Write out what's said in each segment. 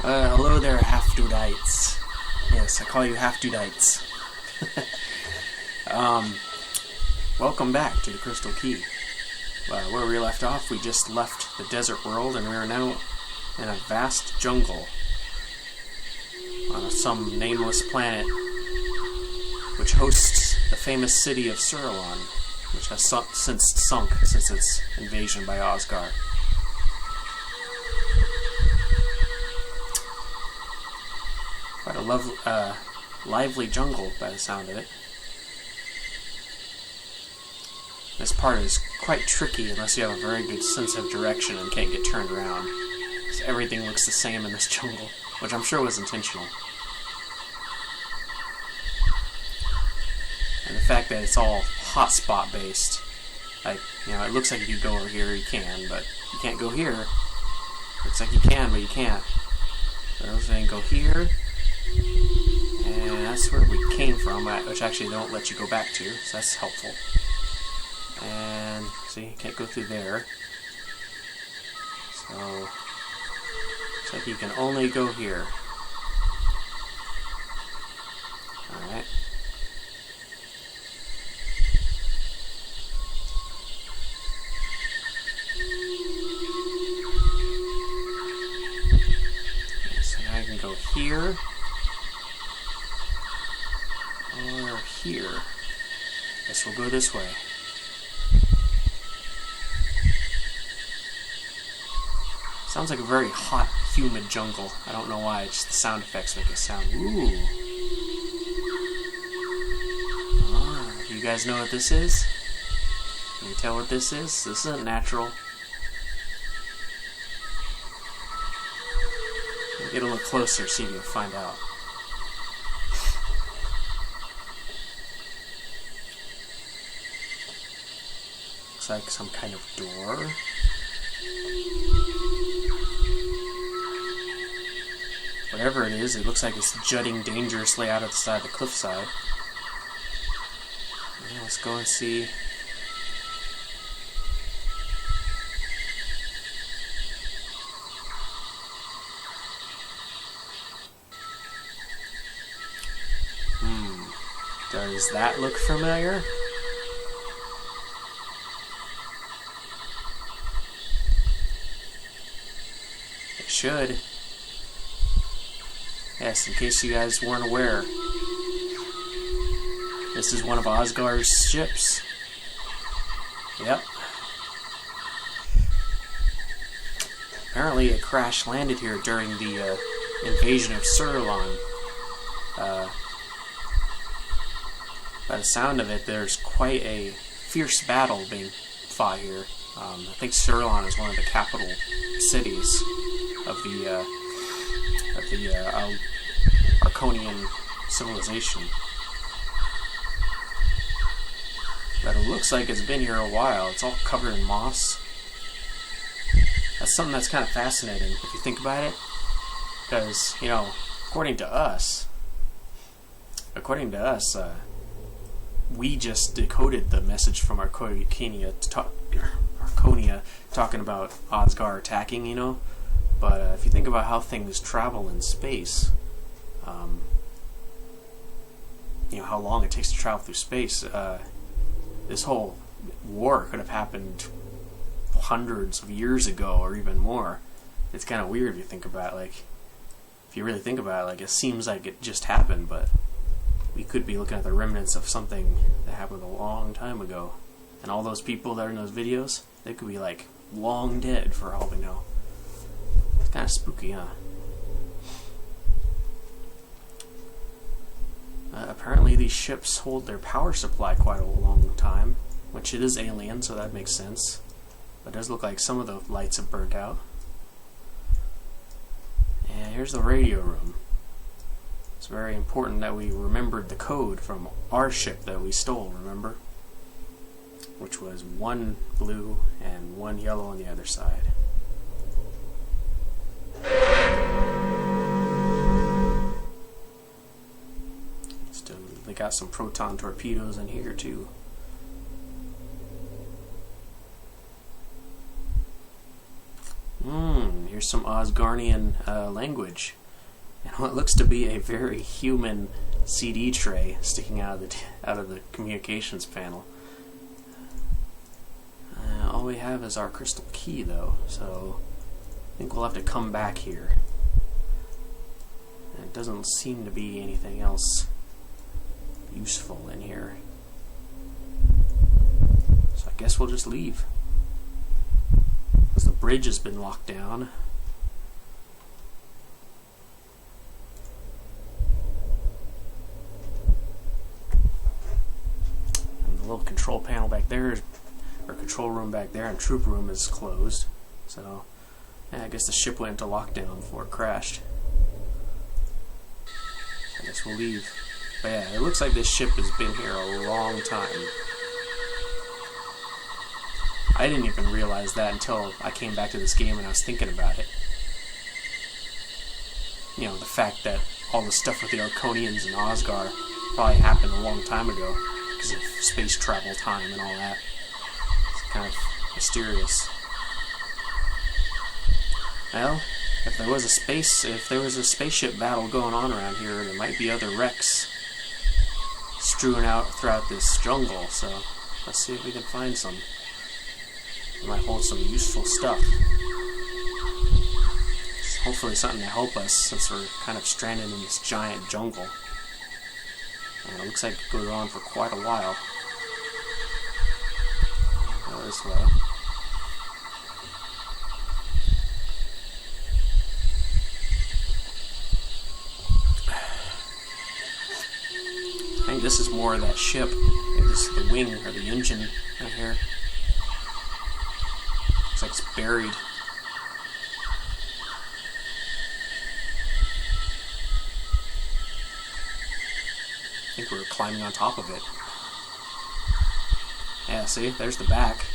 Hello there, half-dudites. Yes, I call you half-dudites. Welcome back to the Crystal Key. Where we left off, we just left the desert world, and we are now in a vast jungle on some nameless planet, which hosts the famous city of Surlon, which has since sunk since its invasion by Asgard. Quite a lively jungle by the sound of it. This part is quite tricky unless you have a very good sense of direction and can't get turned around. So everything looks the same in this jungle, which I'm sure was intentional. And the fact that it's all hotspot based, like, it looks like if you go over here you can, but you can't go here. Looks like you can, but you can't. So then go here. And that's where we came from, which actually they don't let you go back to, so that's helpful. And, see, you can't go through there. So, looks like you can only go here. Alright. So now you can go here. Or here. Guess we'll go this way. Sounds like a very hot, humid jungle. I don't know why, just the sound effects make it sound, ooh. You guys know what this is? Can you tell what this is? This isn't natural. Get a little closer, see if you can find out. Looks like some kind of door. Whatever it is, it looks like it's jutting dangerously out of the side of the cliffside. Yeah, let's go and see. Does that look familiar? It should. Yes, in case you guys weren't aware, this is one of Asgard's ships. Yep. Apparently it crash landed here during the invasion of Surlon. By the sound of it, there's quite a fierce battle being fought here. I think Surlon is one of the capital cities of the Arkonian civilization. But it looks like it's been here a while. It's all covered in moss. That's something that's kind of fascinating if you think about it. Because, according to us, we just decoded the message from Arkonian talking about Asghar attacking, But if you think about how things travel in space, how long it takes to travel through space, this whole war could have happened hundreds of years ago or even more. It's kind of weird if you think about it. If you really think about it, it seems like it just happened, but we could be looking at the remnants of something that happened a long time ago. And all those people that are in those videos, they could be long dead for all we know. It's kind of spooky, huh? Apparently these ships hold their power supply quite a long time, which it is alien, so that makes sense. But it does look like some of the lights have burnt out. And here's the radio room. It's very important that we remembered the code from our ship that we stole, remember? Which was 1 blue and 1 yellow on the other side. They got some proton torpedoes in here too. there's some Asgarnian language. And what looks to be a very human CD tray sticking out of the communications panel. All we have is our crystal key, though, so I think we'll have to come back here. And it doesn't seem to be anything else useful in here. So I guess we'll just leave. Because the bridge has been locked down. And the little control panel back there, or control room back there, and troop room is closed. So yeah, I guess the ship went into lockdown before it crashed. I guess we'll leave. But yeah, it looks like this ship has been here a long time. I didn't even realize that until I came back to this game and I was thinking about it. You know, the fact that all the stuff with the Arkonians and Asgard probably happened a long time ago because of space travel time and all that. It's kind of mysterious. Well, if there was a spaceship battle going on around here, there might be other wrecks strewn out throughout this jungle, so let's see if we can find some. It might hold some useful stuff. It's hopefully something to help us since we're kind of stranded in this giant jungle. And it looks like it goes on for quite a while. Go this way. I think this is more of that ship. This is the wing or the engine right here. Looks like it's buried. I think we were climbing on top of it. Yeah, see? There's the back.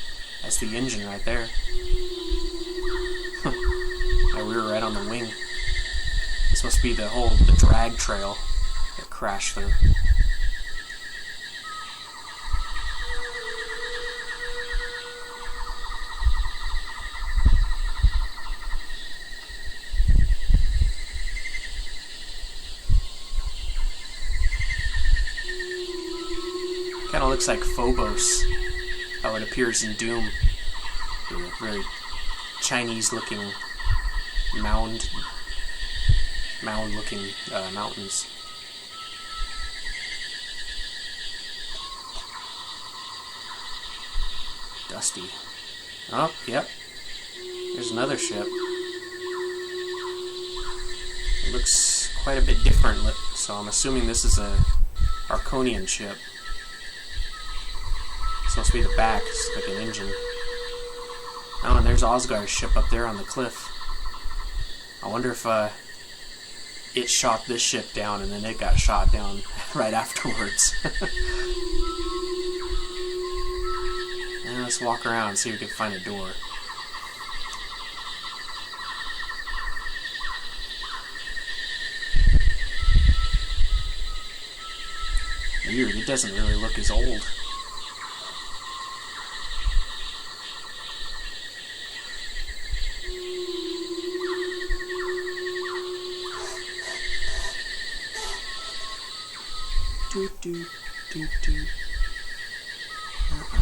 That's the engine right there. Yeah, we were right on the wing. This must be the drag trail that crashed through. Kind of looks like Phobos, how it appears in Doom. Very Chinese-looking mound-looking mountains. Dusty. Oh, yep. There's another ship. It looks quite a bit different, so I'm assuming this is a Arkonian ship. It's supposed to be the back, it's like an engine. Oh, and there's Asghard's ship up there on the cliff. I wonder if it shot this ship down and then it got shot down right afterwards. And let's walk around and see if we can find a door. Weird, it doesn't really look as old.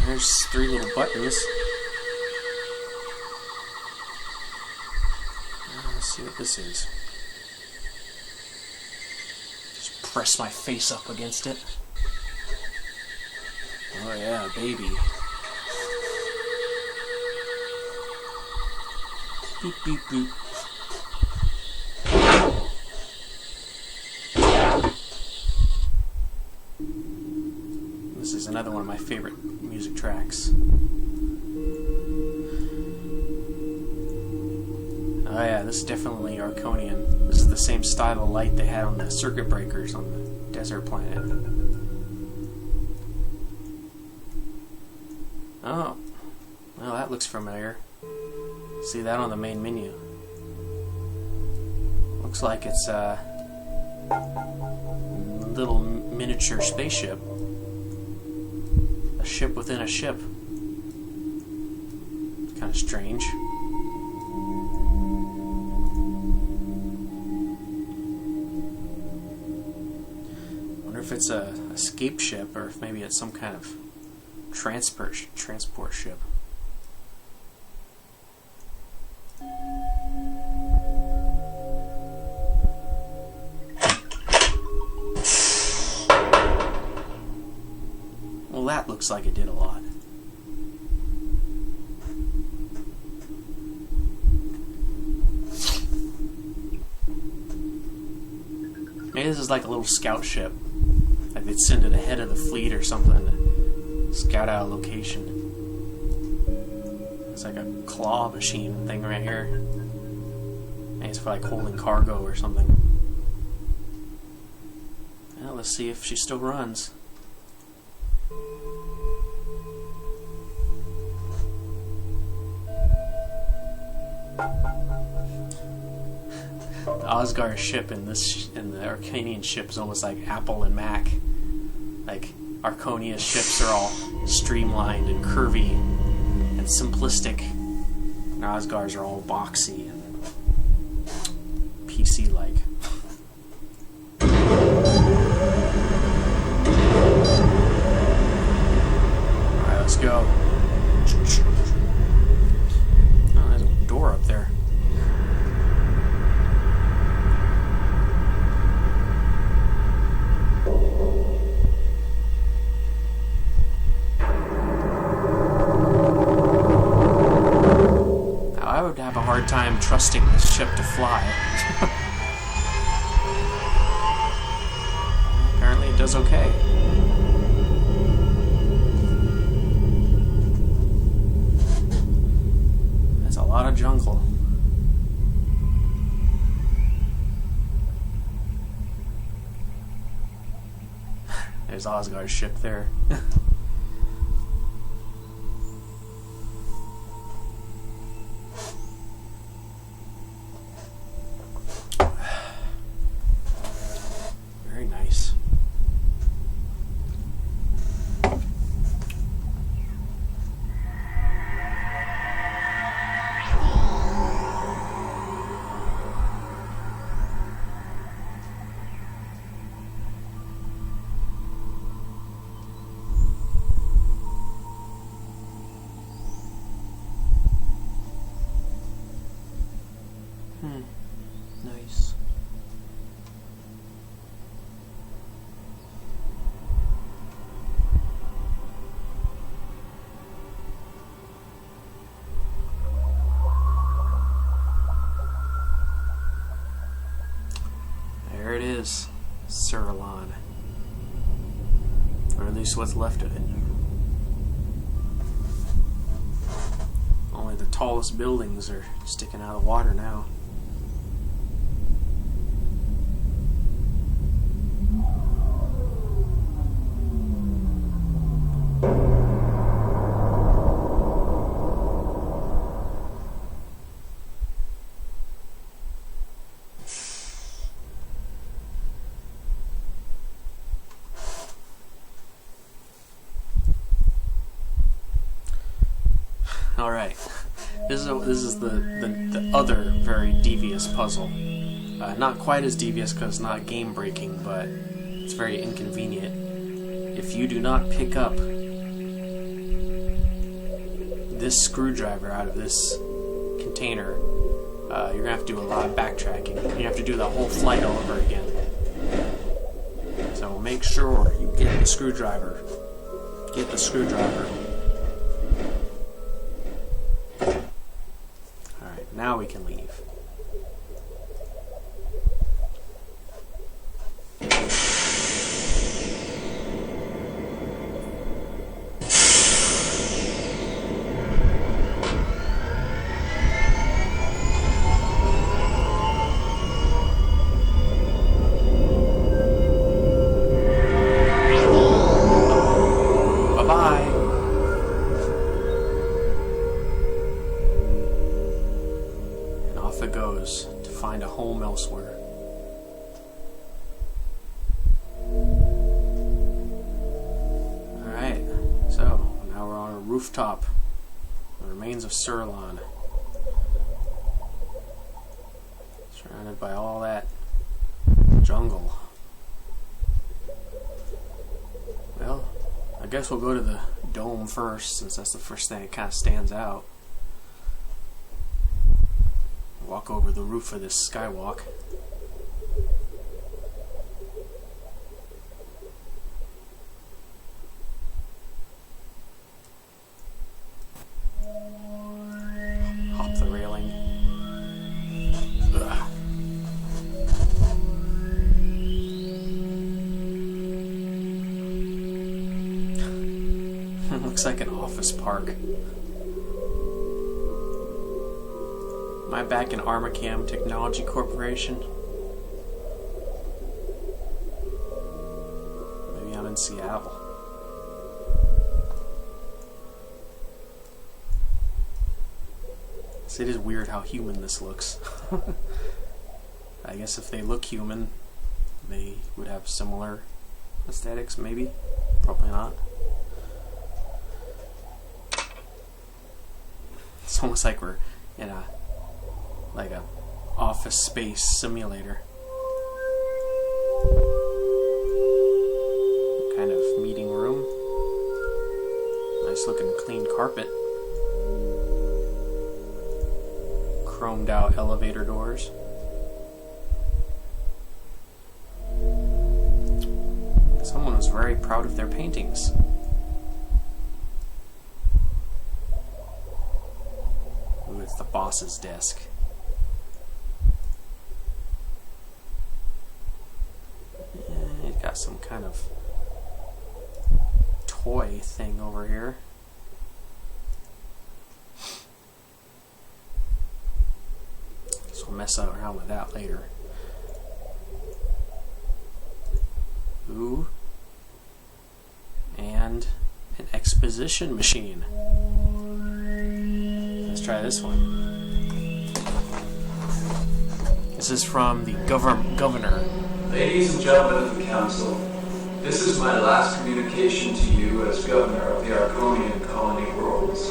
There's 3 little buttons. Let's see what this is. Just press my face up against it. Oh yeah, baby. Beep beep boop. This is another one of my favorite music tracks. Oh yeah, this is definitely Arkonian. This is the same style of light they had on the circuit breakers on the desert planet. Oh, well that looks familiar. See that on the main menu. Looks like it's a little miniature spaceship. A ship within a ship. Kind of strange. if it's a escape ship or if maybe it's some kind of transport ship. Well, that looks like it did a lot. Maybe this is like a little scout ship. Like they'd send it ahead of the fleet or something to scout out a location. It's like a claw machine thing right here. Maybe it's for like holding cargo or something. Well, let's see if she still runs. The Asghar ship and the Arkonian ship is almost like Apple and Mac. Like Arkonia's ships are all streamlined and curvy and simplistic, and Asgard's are all boxy and PC-like. Alright, let's go. Oh, there's a door up there. Have a hard time trusting this ship to fly. Apparently it does okay. That's a lot of jungle. There's Asgard's ship there. Nice. Nice. There it is, Surlon. Or at least what's left of it. Only the tallest buildings are sticking out of the water now. Alright, this is the other very devious puzzle. Not quite as devious because it's not game breaking, but it's very inconvenient. If you do not pick up this screwdriver out of this container, you're going to have to do a lot of backtracking. You have to do the whole flight all over again. So make sure you get the screwdriver. Get the screwdriver. Alright, now we can leave. To find a home elsewhere. Alright, so now we're on a rooftop. The remains of Surlon. Surrounded by all that jungle. guess we'll go to the dome first, since that's the first thing that kind of stands out. Walk over the roof of this skywalk. Hop the railing. Ugh. Looks like an office park. Am I back in Arkonian Technology Corporation? Maybe I'm in Seattle. See, it is weird how human this looks. I guess if they look human, they would have similar aesthetics, maybe? Probably not. It's almost like we're in a office space simulator. Kind of meeting room. Nice looking clean carpet. Chromed out elevator doors. Someone was very proud of their paintings. Ooh, it's the boss's desk. He's got some kind of toy thing over here. So we'll mess around with that later. Ooh. And an exposition machine. Let's try this one. This is from the governor. Ladies and gentlemen of the council, this is my last communication to you as governor of the Arkonian colony worlds.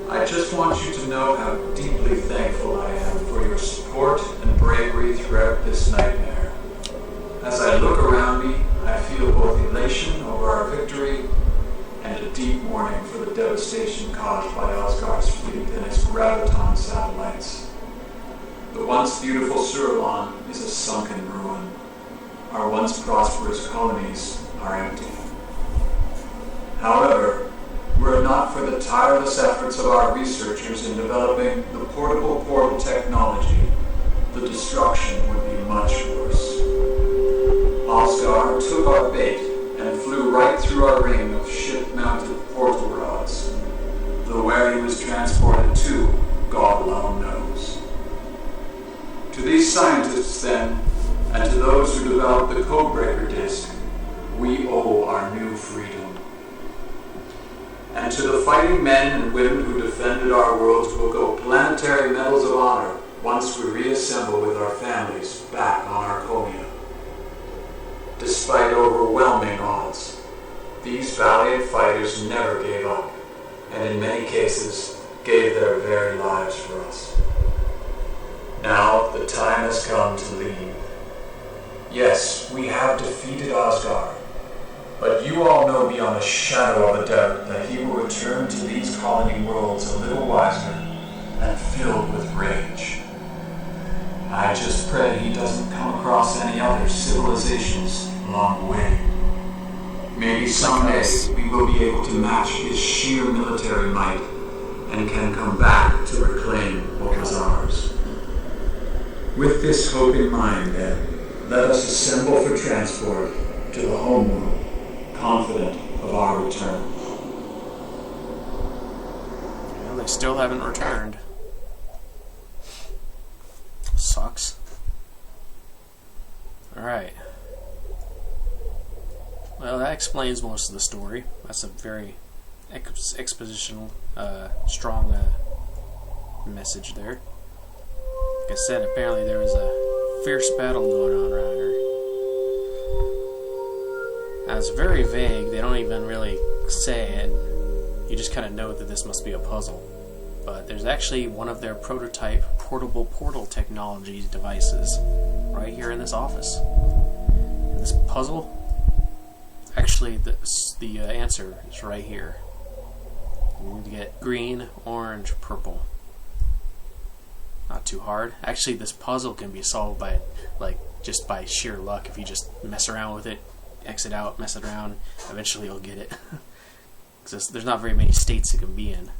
I just want you to know how deeply thankful I am for your support and bravery throughout this nightmare. As I look around me, I feel both elation over our victory and a deep mourning for the devastation caused by Asgard's fleet and its graviton satellites. The once beautiful Surlon is a sunken ruin. Our once prosperous colonies are empty. However, were it not for the tireless efforts of our researchers in developing the portable portal technology, the destruction would be much worse. Asghar took our bait and flew right through our ring of ship-mounted portal rods. Though where he was transported to, God alone knows. To these scientists, then, and to those who developed the Codebreaker disk, we owe our new freedom. And to the fighting men and women who defended our worlds will go planetary medals of honor once we reassemble with our families back on Arconia. Despite overwhelming odds, these valiant fighters never gave up, and in many cases gave their very lives for us. Now the time has come to leave. Yes, we have defeated Asgard, but you all know beyond a shadow of a doubt that he will return to these colony worlds a little wiser and filled with rage. I just pray he doesn't come across any other civilizations along the way. Maybe someday we will be able to match his sheer military might and can come back to reclaim what was ours. With this hope in mind, then, let us assemble for transport to the homeworld, confident of our return. Well, they still haven't returned. Sucks. Alright. Well, that explains most of the story. That's a very expositional, strong message there. Like I said, apparently there was a fierce battle going on around her. Now, it's very vague. They don't even really say it. You just kind of know that this must be a puzzle. But there's actually one of their prototype portable portal technology devices right here in this office. And this puzzle, actually, the answer is right here. You need to get green, orange, purple. Not too hard. Actually, this puzzle can be solved by, like, just by sheer luck. If you just mess around with it, exit out, mess it around, eventually you'll get it. Because there's not very many states it can be in.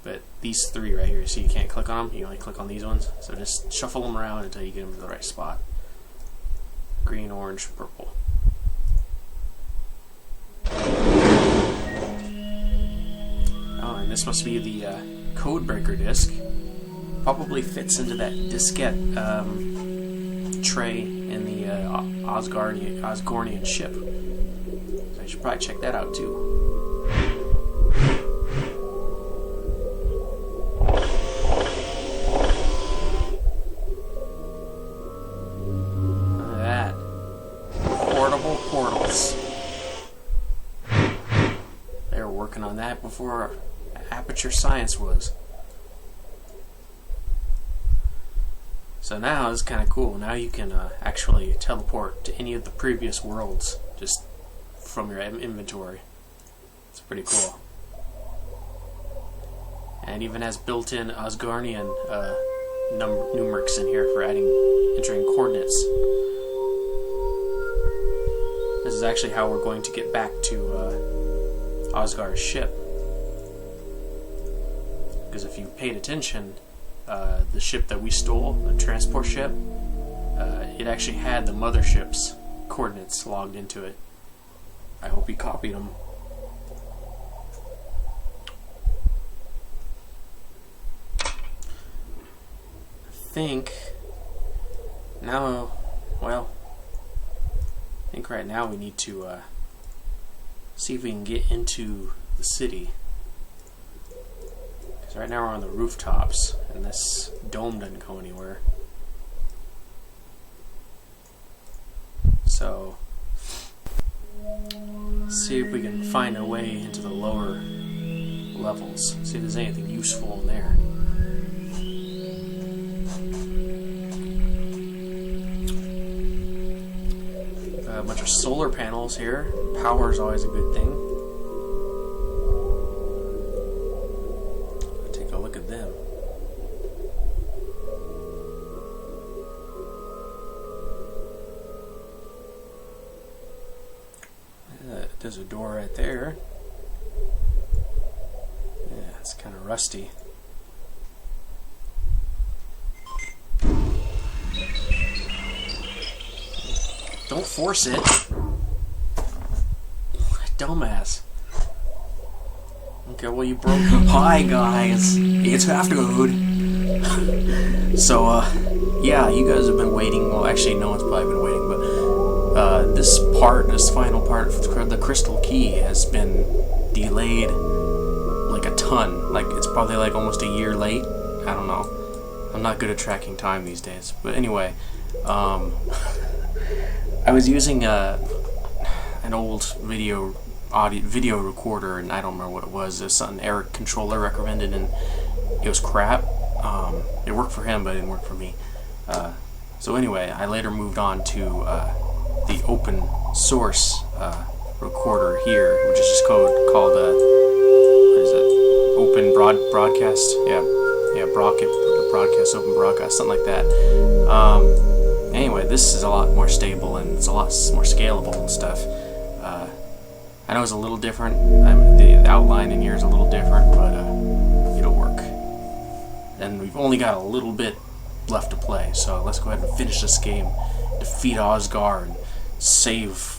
But these three right here, so you can't click on them, you only click on these ones. So just shuffle them around until you get them to the right spot. Green, orange, purple. Oh, and this must be the code breaker disc. Probably fits into that diskette tray in the Asgardian ship. So I should probably check that out too. Look at that. Portable portals. They were working on that before Aperture Science was. So now it's kind of cool. Now you can actually teleport to any of the previous worlds just from your inventory. It's pretty cool. And it even has built-in Asgardian numerics in here for entering coordinates. This is actually how we're going to get back to Asghar's ship. Because if you paid attention, the ship that we stole, the transport ship, it actually had the mothership's coordinates logged into it. I hope he copied them. I think now, well, I think right now we need to see if we can get into the city. Because right now we're on the rooftops, and this dome doesn't go anywhere. So, let's see if we can find our way into the lower levels. See if there's anything useful in there. A bunch of solar panels here. Power is always a good thing. Take a look at them. There's a door right there. Yeah, it's kind of rusty. Don't force it. Dumbass. Okay, well you broke. Hi guys, it's Aftergood. So, yeah, you guys have been waiting. Well, actually, no one's probably been waiting, but this final part of the crystal key has been delayed like a ton. Like, it's probably like almost a year late. I don't know. I'm not good at tracking time these days. But anyway, I was using an old video recorder, and I don't remember what it was. It was something Eric Controller recommended, and it was crap. It worked for him, but it didn't work for me. So anyway, I later moved on to the open source recorder here, which is just called what is it? Open broadcast? Yeah, broadcast, open broadcast, something like that. Anyway, this is a lot more stable and it's a lot more scalable and stuff. I know it's a little different. The outline in here is a little different, but it'll work. And we've only got a little bit left to play, so let's go ahead and finish this game, defeat Asghar, and save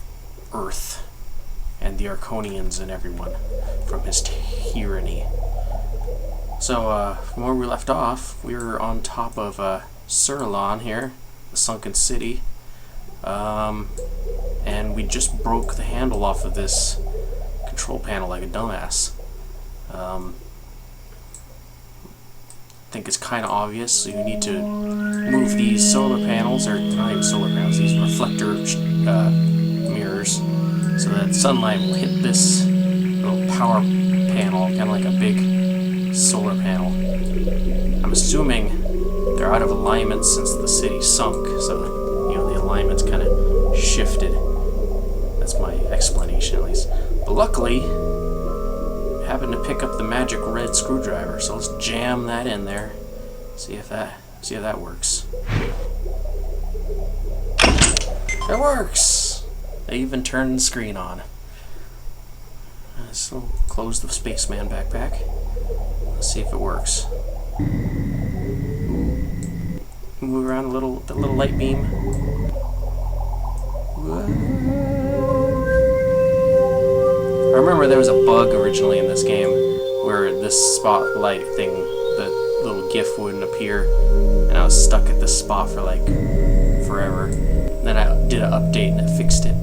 Earth and the Arkonians and everyone from his tyranny. So, from where we left off, we were on top of Surlon here, the sunken city, and we just broke the handle off of this control panel like a dumbass. I think it's kind of obvious, so you need to move these solar panels, or not even solar panels, these reflector mirrors, so that sunlight will hit this little power panel, kind of like a big solar panel. I'm assuming they're out of alignment since the city sunk, so the alignment's kind of shifted. That's my explanation. Luckily, I happened to pick up the magic red screwdriver, so let's jam that in there. See how that works. It works! They even turned the screen on. So close the spaceman backpack. Let's see if it works. Move around a little, the little light beam. Whoa. I remember there was a bug originally in this game where this spotlight thing, the little GIF wouldn't appear, and I was stuck at this spot for like forever. And then I did an update and it fixed it.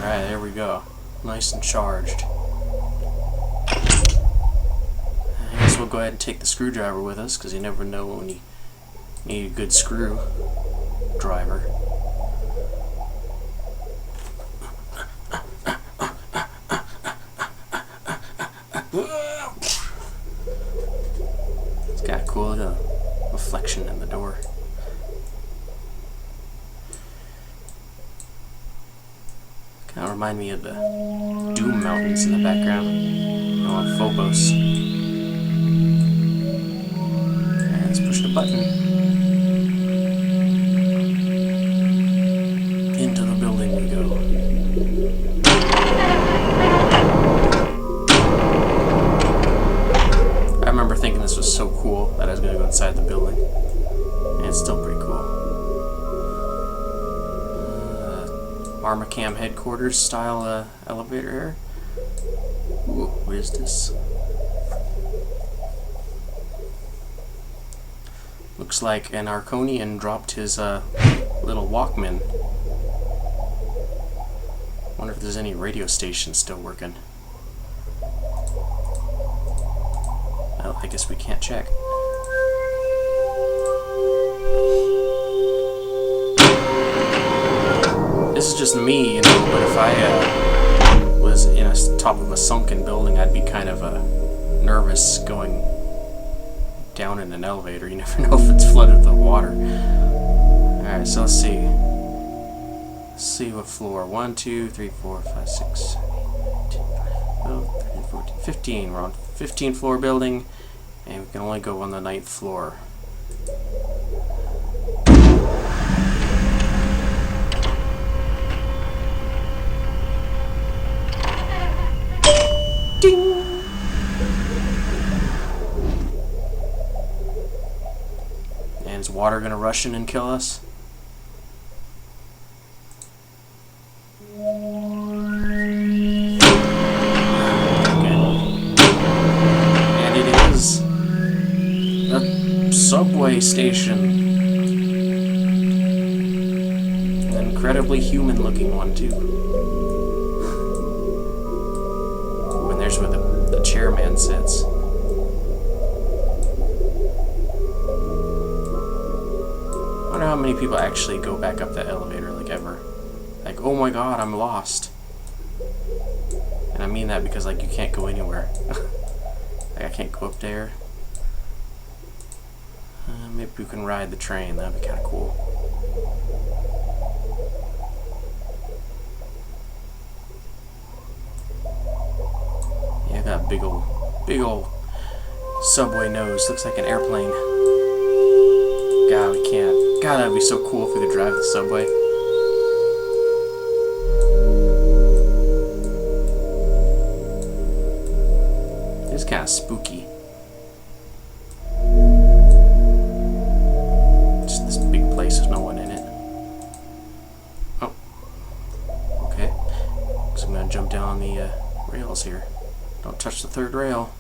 Alright, there we go. Nice and charged. I guess we'll go ahead and take the screwdriver with us, because you never know when you need a good screwdriver. It's got a cool reflection in the door. Kind of remind me of the Doom Mountains in the background. On Phobos. And let's push the button. Into the building we go. I remember thinking this was so cool that I was going to go inside the building. And it's still pretty cool. Armacam headquarters style elevator here. Ooh, what is this? Looks like an Arkonian dropped his little Walkman. Wonder if there's any radio stations still working. Well, I guess we can't check. This is just me, you know, but if I was in a top of a sunken building, I'd be kind of nervous going down in an elevator. You never know if it's flooded with water. Alright, so let's see. Let's see what floor. 1, 2, 3, 4, 5, 6, 7, 8, 12, 13, 14, 15. We're on 15th floor building, and we can only go on the 9th floor. Ding! And is water gonna rush in and kill us? And it is a subway station. An incredibly human-looking one too. There's where the chairman sits. I wonder how many people actually go back up that elevator, like ever. Like, oh my god, I'm lost. And I mean that because like you can't go anywhere. Like I can't go up there. Maybe we can ride the train, that'd be kind of cool. Yeah, got a big old subway nose. Looks like an airplane. God, we can't. God, that'd be so cool if we could drive the subway. It's kind of spooky. Just this big place, there's no one in it. Oh. Okay. So I'm gonna jump down the rails here. Don't touch the third rail.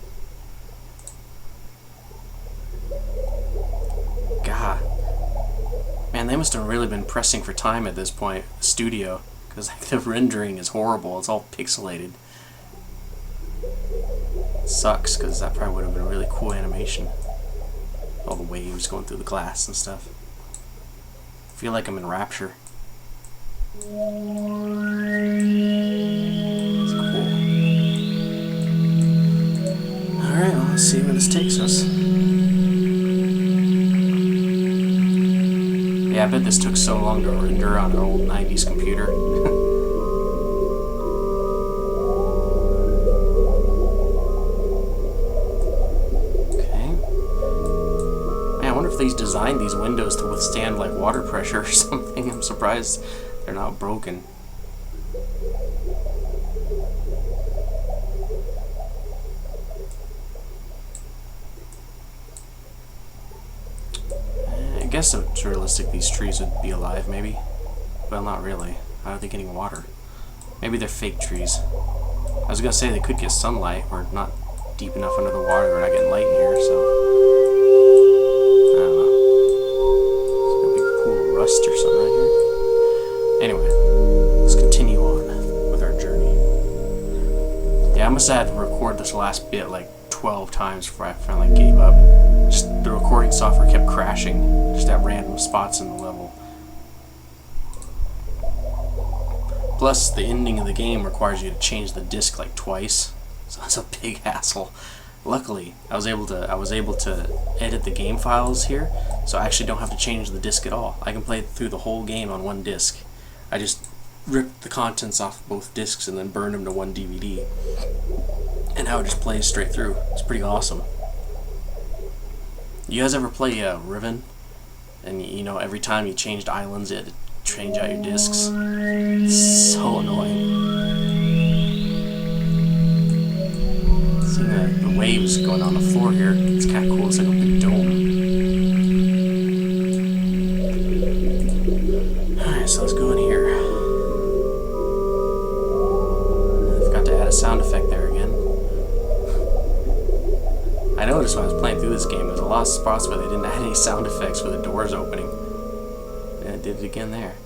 God. Man, they must have really been pressing for time at this point, the studio, because like, the rendering is horrible. It's all pixelated. It sucks, because that probably would have been a really cool animation. All the waves going through the glass and stuff. I feel like I'm in Rapture. It's cool. Alright, well, let's see where this takes us. Yeah, I bet this took so long to render on an old 90s computer. Okay. Man, I wonder if they designed these windows to withstand like water pressure or something. I'm surprised they're not broken. I guess it's realistic these trees would be alive, maybe. Well, not really. How are they getting water? Maybe they're fake trees. I was gonna say they could get sunlight. We're not deep enough under the water. We're not getting light in here, so I don't know. There's a big pool of rust or something right here. Anyway, let's continue on with our journey. Yeah, I must have had to record this last bit like 12 times before I finally gave up. Just the recording software kept crashing, just at random spots in the level. Plus, the ending of the game requires you to change the disc like twice, so that's a big hassle. Luckily, I was able to edit the game files here, so I actually don't have to change the disc at all. I can play through the whole game on one disc. I just ripped the contents off both discs and then burned them to one DVD, and now it just plays straight through. It's pretty awesome. You guys ever play Riven? And you know, every time you changed islands, it had to change out your discs. It's so annoying. Seeing the waves going on the floor here, it's kind of cool. It's like a big dome. Alright, so let's go in here. I forgot to add a sound effect there again. I noticed when I was playing through this game, there's a lot of spots where they didn't add any sound effects for the doors opening. And it did it again there.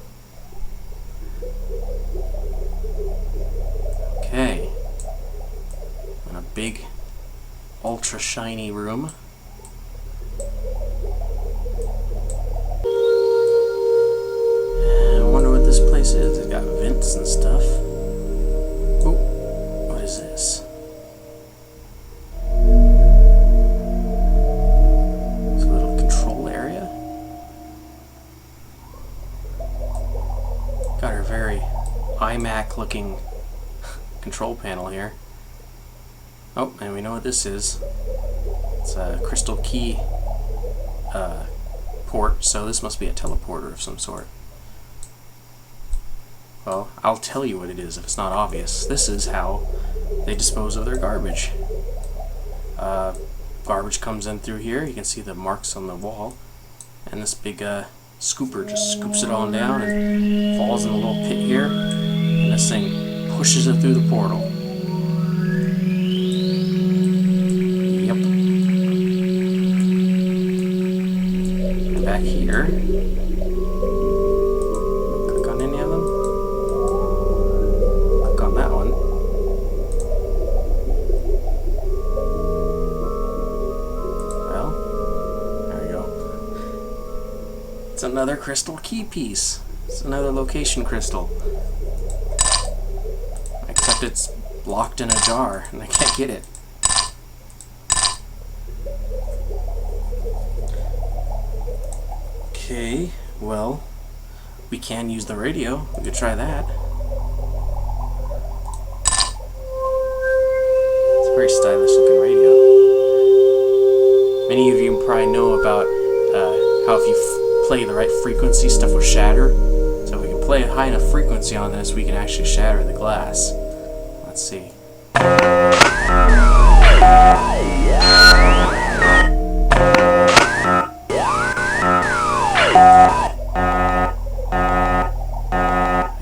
Okay. In a big, ultra shiny room. I wonder what this place is. It's got vents and stuff. Oh, what is this? iMac looking control panel here. Oh, and we know what this is. It's a crystal key port, so this must be a teleporter of some sort. Well, I'll tell you what it is if it's not obvious. This is how they dispose of their garbage. Garbage comes in through here. You can see the marks on the wall, and this big scooper just scoops it on down and falls in a little pit here, and this thing pushes it through the portal. Yep. And back here, click on any of them. Click on that one. Well, there we go. It's another crystal key piece. It's another location crystal. Except it's locked in a jar and I can't get it. Okay, well, we can use the radio. We could try that. It's a very stylish looking radio. Many of you probably know about how if you play the right frequency, stuff will shatter. So if we can play a high enough frequency on this, we can actually shatter the glass. Let's see. I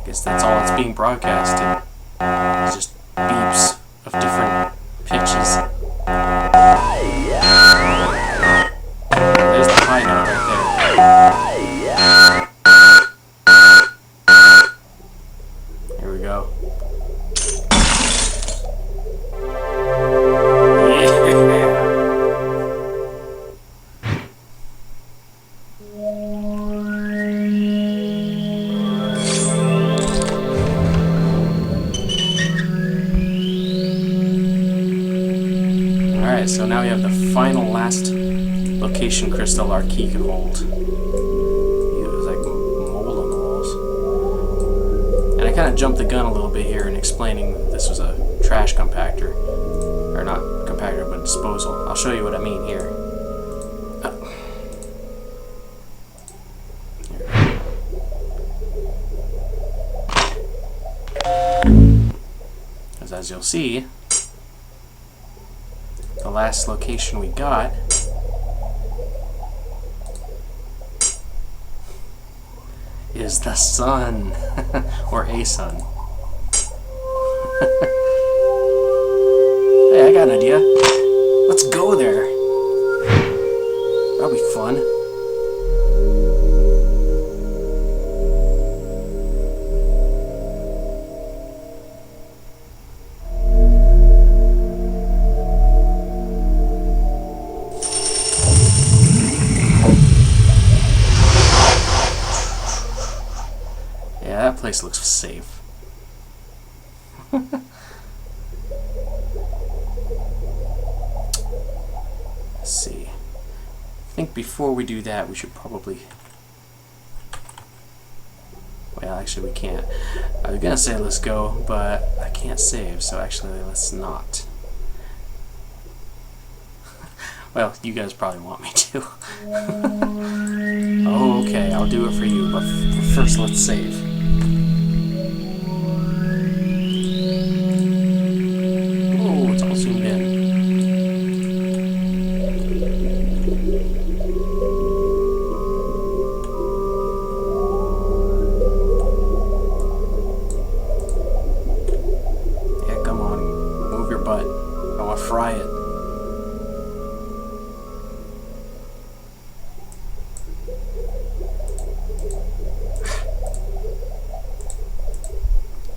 guess that's all it's being broadcasted. It's just beeps of different pitches. There's the high note right there. Here we go. Alright, so now we have the final last location crystal our key can hold. It was like I kind of jumped the gun a little bit here in explaining that this was a trash compactor. Or not compactor, but disposal. I'll show you what I mean here. Because as you'll see, the last location we got is the sun, or a sun. Hey, I got an idea. Let's go there. That'll be fun. Yeah, that place looks safe. Let's see. I think before we do that, we should probably... Well, actually we can't. I was gonna say let's go, but I can't save, so actually let's not. Well, you guys probably want me to. Oh, okay, I'll do it for you, but first let's save. Oh, it's all zoomed in. Yeah, come on, move your butt. I want to fry it.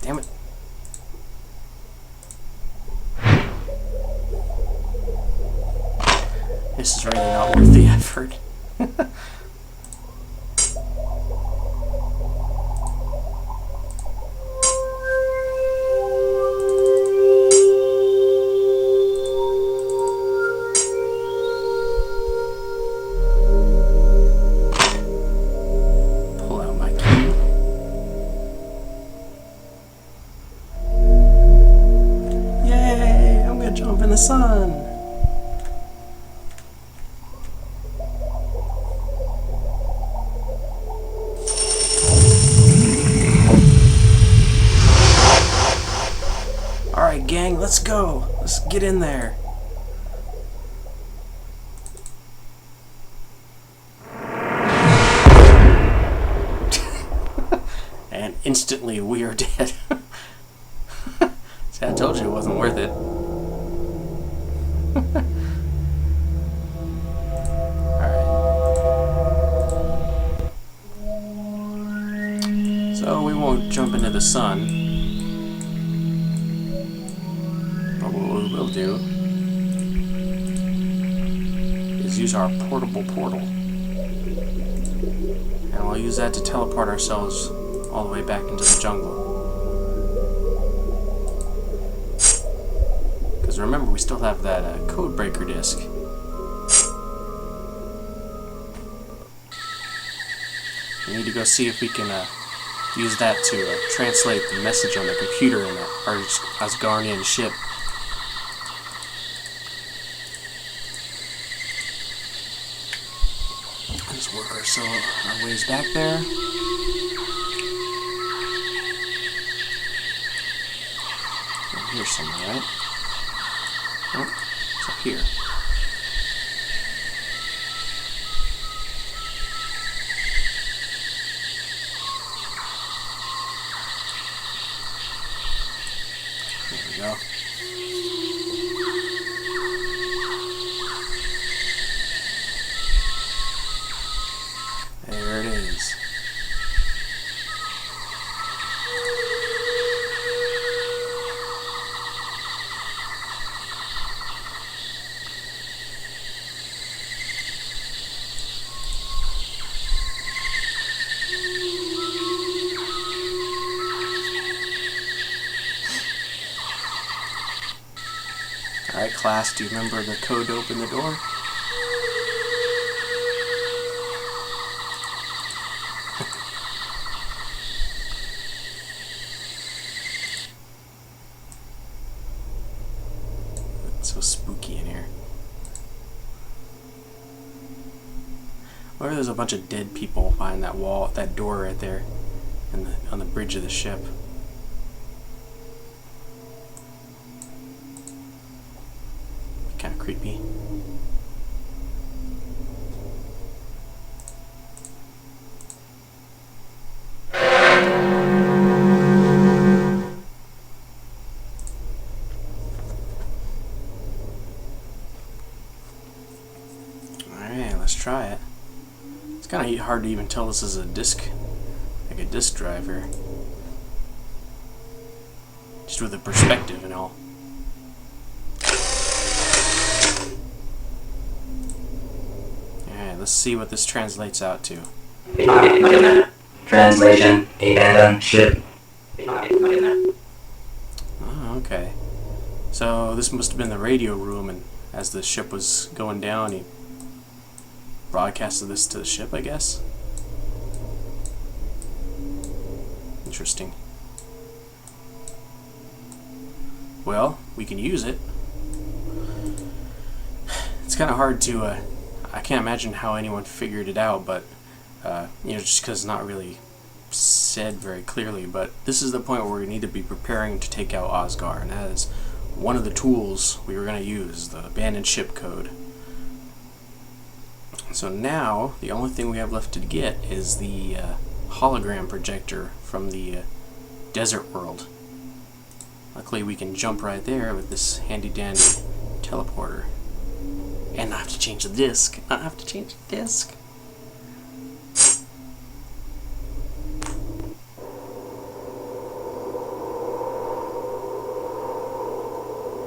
Damn it. This is really not worth the effort. Pull out my key. Yay! I'm gonna jump in the sun. Alright, gang, let's go. Let's get in there. And instantly we are dead. See, I told you it wasn't worth it. Alright. So we won't jump into the sun. But what we will do is use our portable portal. And we'll use that to teleport ourselves all the way back into the jungle. Because remember, we still have that code breaker disc. We need to go see if we can use that to translate the message on the computer in our Asgardian ship. Let's work our ways back there. Here's somewhere, right? Oh, it's up here. There we go. There it is. Alright, class, do you remember the code to open the door? spooky in here. Or there's a bunch of dead people behind that wall, that door right there, on the bridge of the ship. Kind of creepy. Alright, let's try it. It's kind of hard to even tell this is a disc, like a disc drive here. Just with the perspective and all. Alright, let's see what this translates out to. Translation: abandoned ship. Oh, okay. So this must have been the radio room, and as the ship was going down, he broadcasted this to the ship, I guess. Interesting. Well, we can use it. It's kind of hard to, I can't imagine how anyone figured it out, but, you know, just because it's not really said very clearly, but this is the point where we need to be preparing to take out Asghar, and that is one of the tools we were going to use, the abandoned ship code. So now, the only thing we have left to get is the hologram projector from the desert world. Luckily we can jump right there with this handy dandy teleporter. And not have to change the disc. Not have to change the disc.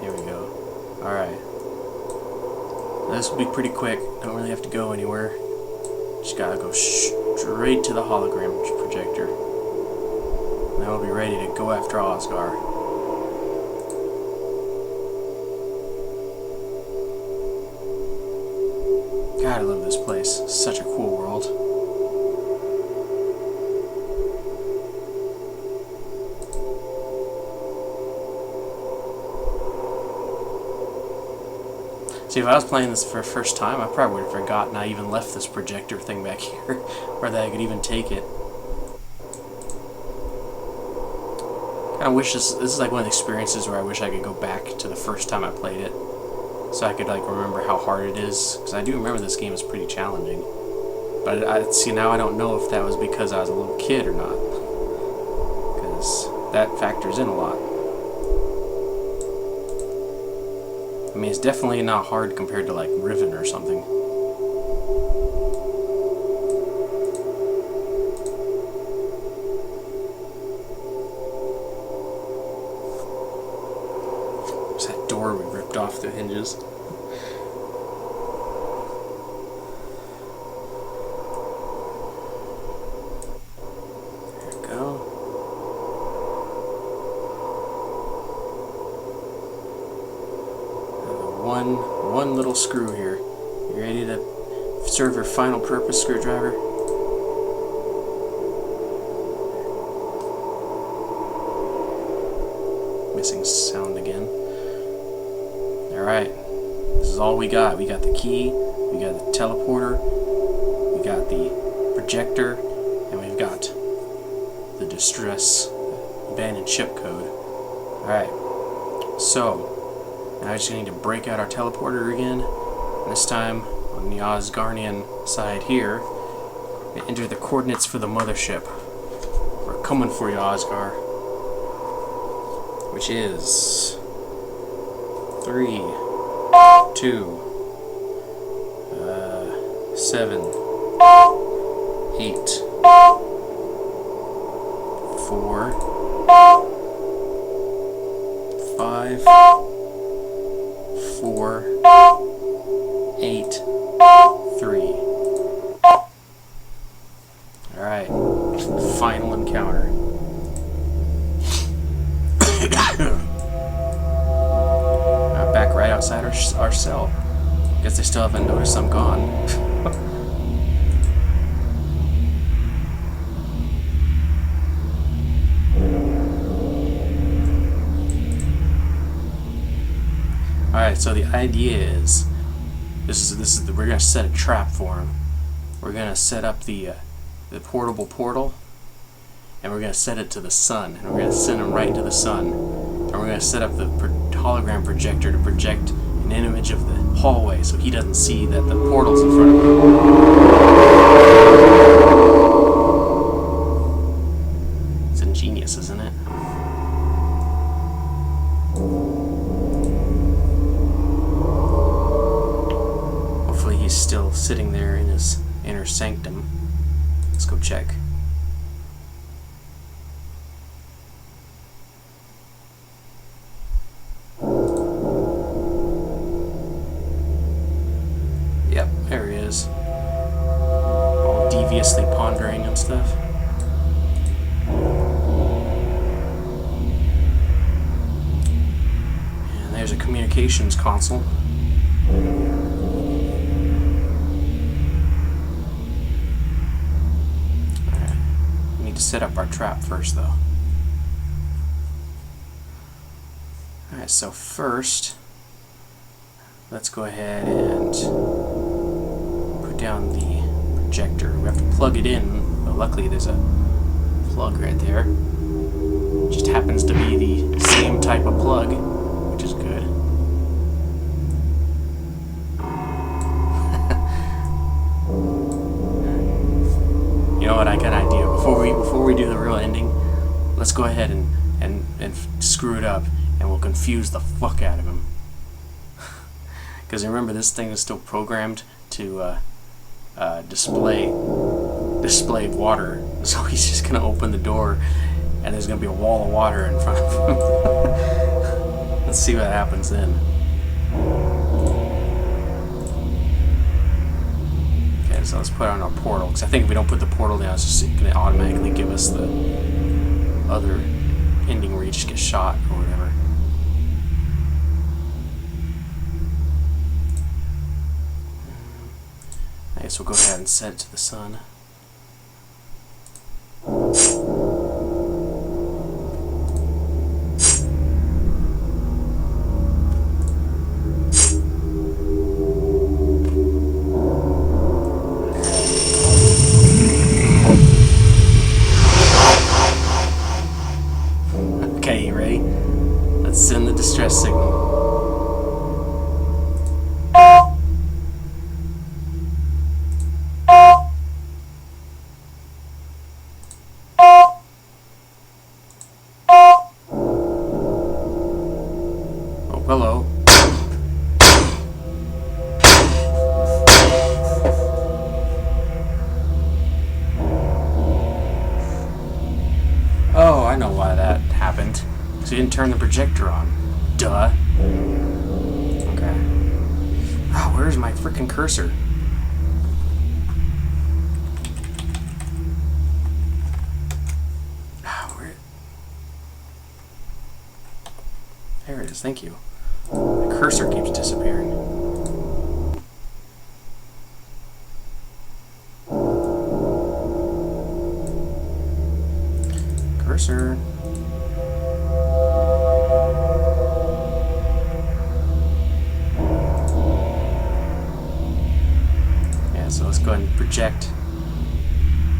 There we go. Alright. This will be pretty quick. Don't really have to go anywhere. Just gotta go straight to the hologram projector. And then we'll be ready to go after Asghar. God, I love this place. It's such a cool world. See, if I was playing this for the first time, I probably would have forgotten I even left this projector thing back here, or that I could even take it. I wish this is like one of the experiences where I wish I could go back to the first time I played it, so I could like remember how hard it is, because I do remember this game is pretty challenging. But see, now I don't know if that was because I was a little kid or not, because that factors in a lot. I mean, it's definitely not hard compared to like Riven or something. There's that door we ripped off the hinges. There we go. One little screw here. You ready to serve your final purpose, screwdriver? Missing sound again. Alright. This is all we got. We got the key, we got the teleporter, we got the projector, and we've got the distress abandoned ship code. Alright. So now I just need to break out our teleporter again. And this time, on the Asgarnian side here, we enter the coordinates for the mothership. We're coming for you, Asghar. Which is 3, 2, 7, 8, 4, 5, 4, 8, 3. Alright, final encounter. Back right outside our cell. Guess they still haven't noticed I'm gone. Alright, Alright, so the idea is, we're gonna set a trap for him. We're gonna set up the portable portal, and we're gonna set it to the sun, and we're gonna send him right to the sun, and we're gonna set up the hologram projector to project an image of the hallway, so he doesn't see that the portal's in front of him. It's ingenious, isn't it? He's still sitting there in his inner sanctum. Let's go check. Yep, there he is. All deviously pondering and stuff. And there's a communications console. Set up our trap first, though. Alright, so first, let's go ahead and put down the projector. We have to plug it in, but luckily there's a plug right there. It just happens to be the same type of plug, which is good. You know what, I got an idea. Before we do the real ending, let's go ahead and screw it up, and we'll confuse the fuck out of him. Because remember, this thing is still programmed to display water, so he's just gonna open the door, and there's gonna be a wall of water in front of him. Let's see what happens then. So let's put on our portal, because I think if we don't put the portal down, it's just going to automatically give us the other ending where you just get shot or whatever. I guess we'll go ahead and set it to the sun. Send the distress signal. Oh, hello. Oh, I know why that happened. So you didn't turn the projector on. Duh. Okay. Oh, where's my freaking cursor? Oh, where? There it is, thank you. My cursor keeps disappearing. Cursor. So let's go ahead and project.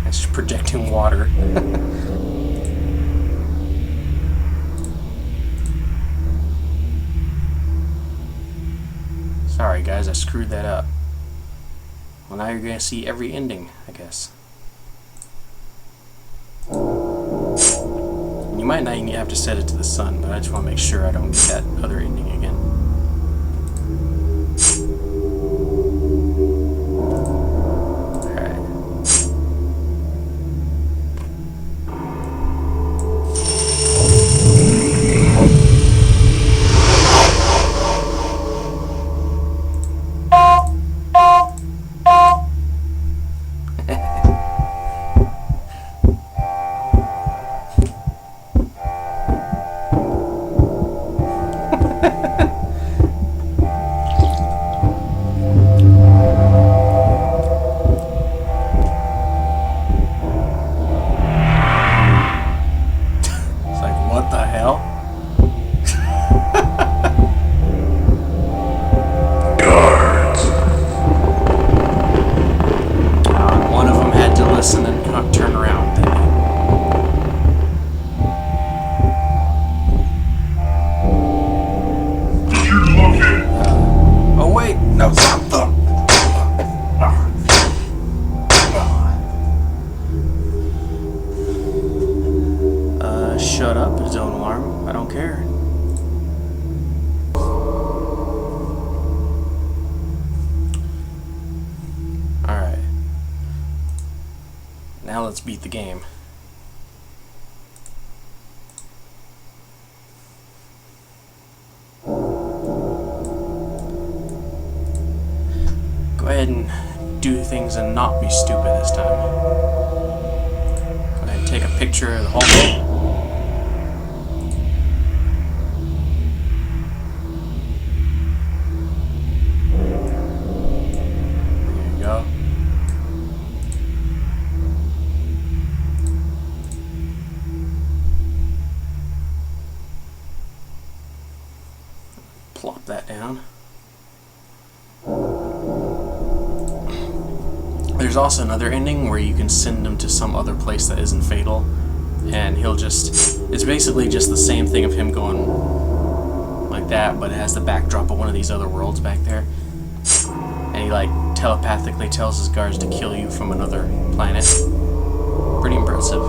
That's just projecting water. Sorry guys, I screwed that up. Well, now you're gonna see every ending, I guess. You might not even have to set it to the sun, but I just want to make sure I don't get that other ending again. that was... Shut up, zone alarm. I don't care. Alright. Now let's beat the game. Go ahead and do things and not be stupid this time. Go ahead and take a picture of the whole thing. Plop that down. There's also another ending where you can send him to some other place that isn't fatal, and he'll just... It's basically just the same thing of him going like that, but it has the backdrop of one of these other worlds back there. And he like telepathically tells his guards to kill you from another planet. Pretty impressive.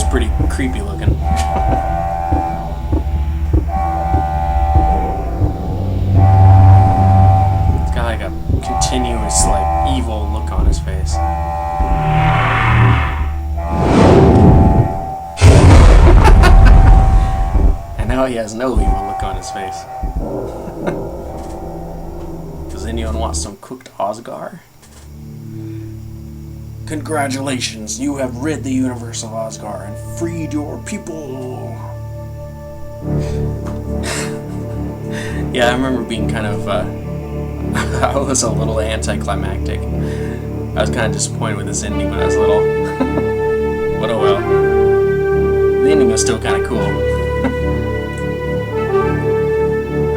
Pretty creepy looking. It's got like a continuous, like, evil look on his face. And now he has no evil look on his face. Does anyone want some cooked Asghar? Congratulations, you have rid the universe of Asgard and freed your people. Yeah, I remember being kind of, I was a little anticlimactic. I was kind of disappointed with this ending when I was little. But oh well. The ending was still kind of cool.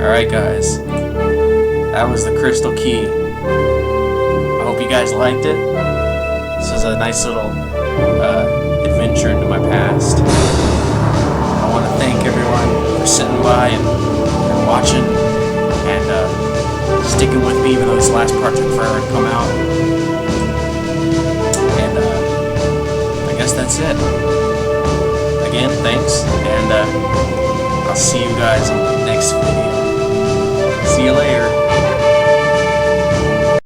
Alright guys, that was the Crystal Key. I hope you guys liked it. This is a nice little adventure into my past. I want to thank everyone for sitting by and watching and sticking with me even though this last part took forever to come out. And I guess that's it. Again, thanks, and I'll see you guys in the next video. See you later.